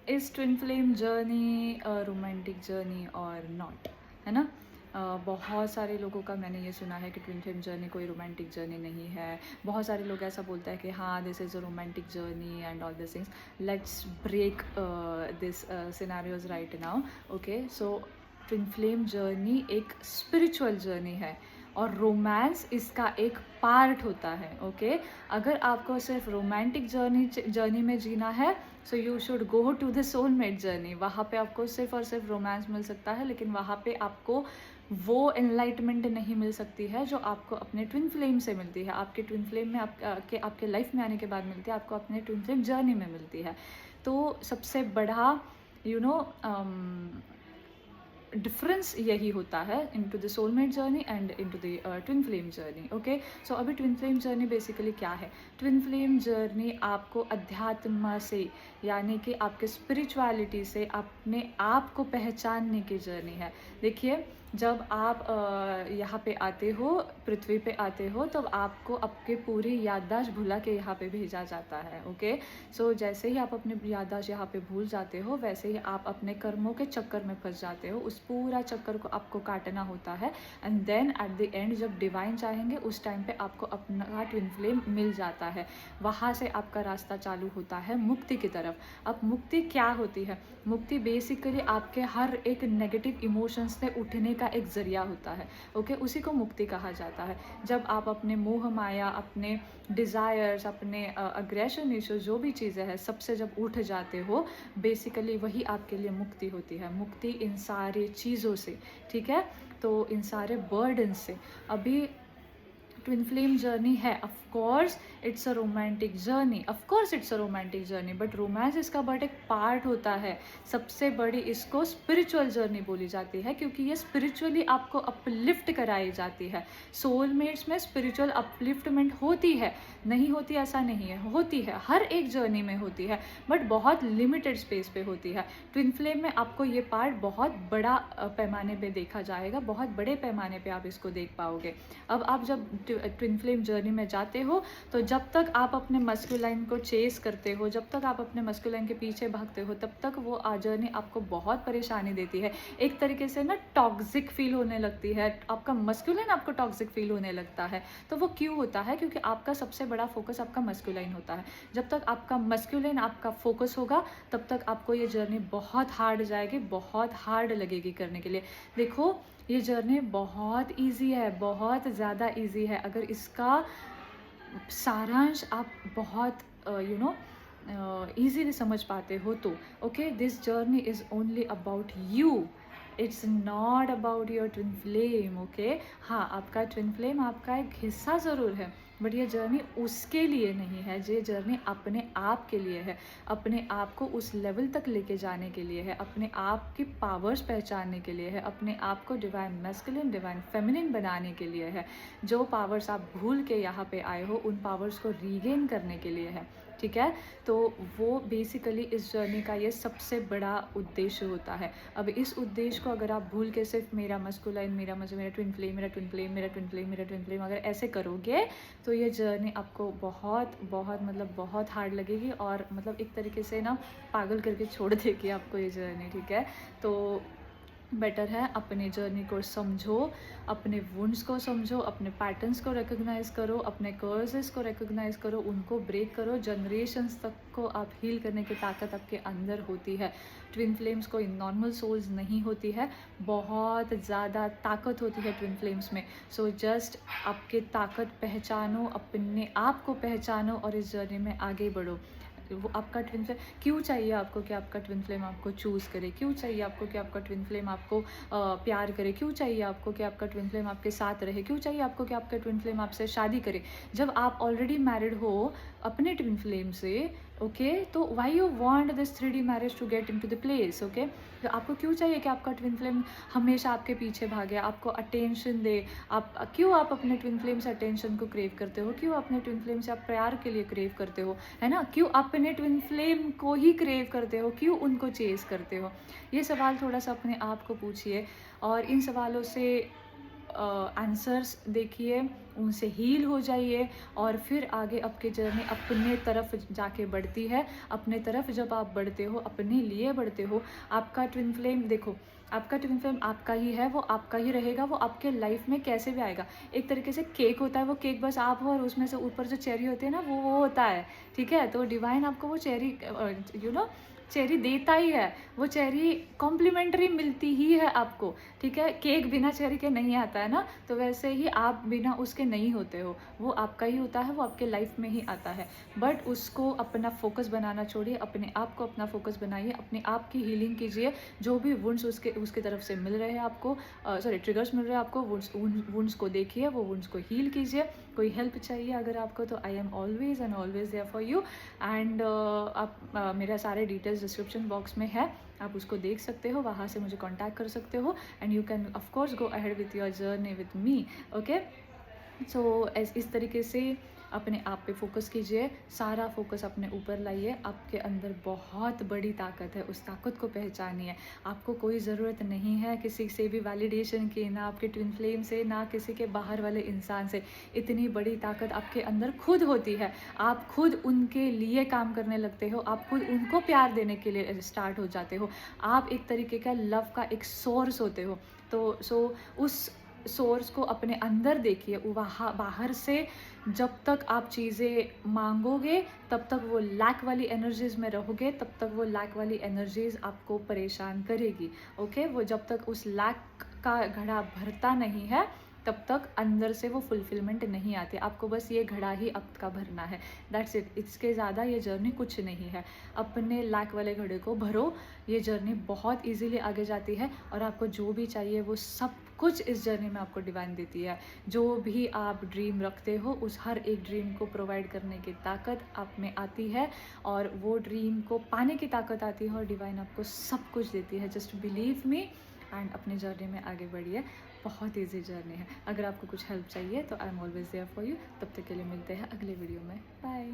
Is twin flame journey romantic journey और not, है ना। बहुत सारे लोगों का मैंने ये सुना है कि ट्विन फ्लेम जर्नी कोई रोमांटिक जर्नी नहीं है। बहुत सारे लोग ऐसा बोलते हैं कि हाँ this is a romantic journey and all this things. Let's break this scenarios right now. Okay, so twin flame journey एक स्पिरिचुअल जर्नी है और रोमांस इसका एक पार्ट होता है। ओके, अगर आपको सिर्फ रोमांटिक जर्नी में जीना है so you should go to the soulmate journey. वहाँ पे आपको सिर्फ और सिर्फ रोमांस मिल सकता है, लेकिन वहाँ पे आपको वो एनलाइटमेंट नहीं मिल सकती है जो आपको अपने ट्विन फ्लेम से मिलती है। आपके ट्विन फ्लेम में आपके लाइफ में आने के बाद मिलती है, आपको अपने ट्विन फ्लेम जर्नी में मिलती है। तो सबसे बड़ा यू नो डिफरेंस यही होता है into the soulmate journey and into the twin flame journey. Okay, so अभी ट्विन फ्लेम जर्नी बेसिकली क्या है? ट्विन फ्लेम जर्नी आपको अध्यात्म से, यानी कि आपके स्पिरिचुअलिटी से अपने आप को पहचानने की जर्नी है। देखिए, जब आप यहाँ पे आते हो, पृथ्वी पे आते हो, तब आपको आपके पूरी याददाश्त भुला के यहाँ पे भेजा जाता है। ओके, सो जैसे ही आप अपने याददाश्त यहाँ पे भूल जाते हो, वैसे ही आप अपने कर्मों के चक्कर में फंस जाते हो। उस पूरा चक्कर को आपको काटना होता है and then at the end जब डिवाइन चाहेंगे उस टाइम पे आपको अपना ट्विन फ्लेम मिल जाता है। वहाँ से आपका रास्ता चालू होता है मुक्ति की तरफ। अब मुक्ति क्या होती है? मुक्ति बेसिकली आपके हर एक नेगेटिव इमोशंस से उठने का एक जरिया होता है। ओके, उसी को मुक्ति कहा जाता है। जब आप अपने मोह माया, अपने डिज़ायर्स, अपने अग्रेशन इश्यूज, जो भी चीज़ें हैं, सबसे जब उठ जाते हो, बेसिकली वही आपके लिए मुक्ति होती है। मुक्ति इन सारी चीज़ों से, ठीक है, तो इन सारे बर्डन से। अभी ट्विन फ्लेम जर्नी है, of course it's a romantic journey, of course it's a romantic journey, but romance इसका बट एक पार्ट होता है। सबसे बड़ी इसको स्पिरिचुअल जर्नी बोली जाती है, क्योंकि ये स्पिरिचुअली आपको अपलिफ्ट कराई जाती है। सोलमेट्स में स्पिरिचुअल अपलिफ्टमेंट होती है, नहीं होती ऐसा नहीं है, होती है, हर एक जर्नी में होती है, बट बहुत लिमिटेड स्पेस पे होती है। ट्विन फ्लेम में आपको ये पार्ट बहुत बड़ा पैमाने पे देखा जाएगा, बहुत बड़े पैमाने पे आप इसको देख पाओगे। अब आप जब ट्विन फ्लेम जर्नी में जाते हो, तो जब तक आप अपने मस्कुलाइन को चेस करते हो, जब तक आप अपने मस्कुलाइन के पीछे भागते हो, तब तक वो जर्नी आपको बहुत परेशानी देती है। एक तरीके से ना टॉक्सिक फील होने लगती है, आपका मस्कुलाइन आपको टॉक्सिक फील होने लगता है। तो वो क्यों होता है? क्योंकि आपका सबसे बड़ा फोकस आपका मस्कुलाइन होता है। जब तक आपका मस्कुलाइन आपका फोकस होगा, तब तक आपको ये जर्नी बहुत हार्ड जाएगी, बहुत हार्ड लगेगी करने के लिए। देखो, ये जर्नी बहुत इजी है, बहुत ज़्यादा इजी है। अगर इसका सारांश आप बहुत इजीली समझ पाते हो तो okay, this journey is only about you, it's not about your twin flame. Okay, हाँ, आपका ट्विन फ्लेम आपका एक हिस्सा ज़रूर है, बट ये जर्नी उसके लिए नहीं है। ये जर्नी अपने आप के लिए है, अपने आप को उस लेवल तक लेके जाने के लिए है, अपने आप की पावर्स पहचानने के लिए है, अपने आप को डिवाइन मैस्कुलिन, डिवाइन फेमिनिन बनाने के लिए है। जो पावर्स आप भूल के यहाँ पे आए हो, उन पावर्स को रीगेन करने के लिए है, ठीक है। तो वो बेसिकली इस जर्नी का ये सबसे बड़ा उद्देश्य होता है। अब इस उद्देश्य को अगर आप भूल के सिर्फ मेरा मस्कुलाइन, मेरा ट्विन फ्लेम, मेरा ट्विन फ्लेम, मेरा ट्विन फ्लेम, मेरा ट्विन फ्लेम, अगर ऐसे करोगे तो ये जर्नी आपको बहुत बहुत मतलब बहुत हार्ड लगेगी और मतलब एक तरीके से ना पागल करके छोड़ देगी आपको ये जर्नी, ठीक है। तो बेटर है अपने जर्नी को समझो, अपने वुंड्स को समझो, अपने पैटर्न्स को रिकॉग्नाइज करो, अपने कर्सेस को रिकॉग्नाइज करो, उनको ब्रेक करो। जनरेशन्स तक को आप हील करने की ताकत आपके अंदर होती है। ट्विन फ्लेम्स कोई नॉर्मल सोल्स नहीं होती है, बहुत ज़्यादा ताकत होती है ट्विन फ्लेम्स में। सो जस्ट आपके ताकत पहचानो, अपने आप को पहचानो और इस जर्नी में आगे बढ़ो। वो आपका ट्विन फ्लेम क्यों चाहिए आपको कि आपका ट्विन फ्लेम आपको चूज़ करे? क्यों चाहिए आपको कि आपका ट्विन फ्लेम आपको प्यार करे? क्यों चाहिए आपको कि आपका ट्विन फ्लेम आपके साथ रहे? क्यों चाहिए आपको कि आपका ट्विन फ्लेम आपसे शादी करे? जब आप ऑलरेडी मैरिड हो अपने ट्विन फ्लेम से, ओके, तो why you want this 3D marriage to get into the place? Okay, तो आपको क्यों चाहिए कि आपका ट्विन फ्लेम हमेशा आपके पीछे भागे, आपको अटेंशन दे? क्यों आप अपने ट्विन फ्लेम से अटेंशन को क्रेव करते हो? क्यों अपने ट्विन फ्लेम से आप प्यार के लिए क्रेव करते हो, है ना? क्यों अपने ट्विन फ्लेम को ही क्रेव करते हो? क्यों उनको चेज करते हो? ये सवाल थोड़ा सा अपने आप को पूछिए और इन सवालों से आंसर्स देखिए, उनसे हील हो जाइए और फिर आगे आपकी जर्नी अपने तरफ जाके बढ़ती है। अपने तरफ जब आप बढ़ते हो, अपने लिए बढ़ते हो, आपका ट्विन फ्लेम देखो, आपका ट्विन फ्लेम आपका ही है, वो आपका ही रहेगा, वो आपके लाइफ में कैसे भी आएगा। एक तरीके से केक होता है, वो केक बस आप हो और उसमें से ऊपर जो चेरी होती है ना, वो होता है, ठीक है। तो डिवाइन आपको वो चेरी चेरी देता ही है, वो चेरी कॉम्प्लीमेंट्री मिलती ही है आपको, ठीक है। केक बिना चेरी के नहीं आता है ना, तो वैसे ही आप बिना उसके नहीं होते हो, वो आपका ही होता है, वो आपके लाइफ में ही आता है। बट उसको अपना फोकस बनाना छोड़िए, अपने आप को अपना फोकस बनाइए, अपने आप की हीलिंग कीजिए। जो भी वुंड्स उसके तरफ से मिल रहे हैं आपको, सॉरी ट्रिगर्स मिल रहे हैं आपको, वुंड्स को देखिए, वो वुंड्स को हील कीजिए। कोई हेल्प चाहिए अगर आपको, तो I am always and always there for you. And आप मेरा सारे डिटेल्स डिस्क्रिप्शन बॉक्स में है, आप उसको देख सकते हो, वहाँ से मुझे कांटेक्ट कर सकते हो। And you can of course go ahead with your journey with me, okay. So इस तरीके से अपने आप पे फोकस कीजिए, सारा फोकस अपने ऊपर लाइए। आपके अंदर बहुत बड़ी ताकत है, उस ताकत को पहचानिए। आपको कोई ज़रूरत नहीं है किसी से भी वैलिडेशन की, ना आपके ट्विन फ्लेम से, ना किसी के बाहर वाले इंसान से। इतनी बड़ी ताकत आपके अंदर खुद होती है। आप खुद उनके लिए काम करने लगते हो, आप खुद उनको प्यार देने के लिए स्टार्ट हो जाते हो। आप एक तरीके का लव का एक सोर्स होते हो। तो उस सोर्स को अपने अंदर देखिए। वहाँ बाहर से जब तक आप चीज़ें मांगोगे, तब तक वो लैक वाली एनर्जीज में रहोगे, तब तक वो लैक वाली एनर्जीज आपको परेशान करेगी, ओके। वो जब तक उस लैक का घड़ा भरता नहीं है, तब तक अंदर से वो फुलफिलमेंट नहीं आती। आपको बस ये घड़ा ही आपका भरना है, दैट्स इट। इसके ज़्यादा ये जर्नी कुछ नहीं है। अपने लैक वाले घड़े को भरो, ये जर्नी बहुत इजीली आगे जाती है। और आपको जो भी चाहिए वो सब कुछ इस जर्नी में आपको डिवाइन देती है। जो भी आप ड्रीम रखते हो, उस हर एक ड्रीम को प्रोवाइड करने की ताकत आप में आती है, और वो ड्रीम को पाने की ताकत आती है, और डिवाइन आपको सब कुछ देती है। जस्ट बिलीव मी एंड अपनी जर्नी में आगे बढ़िए। बहुत ईजी जर्नी है। अगर आपको कुछ हेल्प चाहिए तो I am always there for you. तब तक के लिए मिलते हैं अगले वीडियो में। बाय।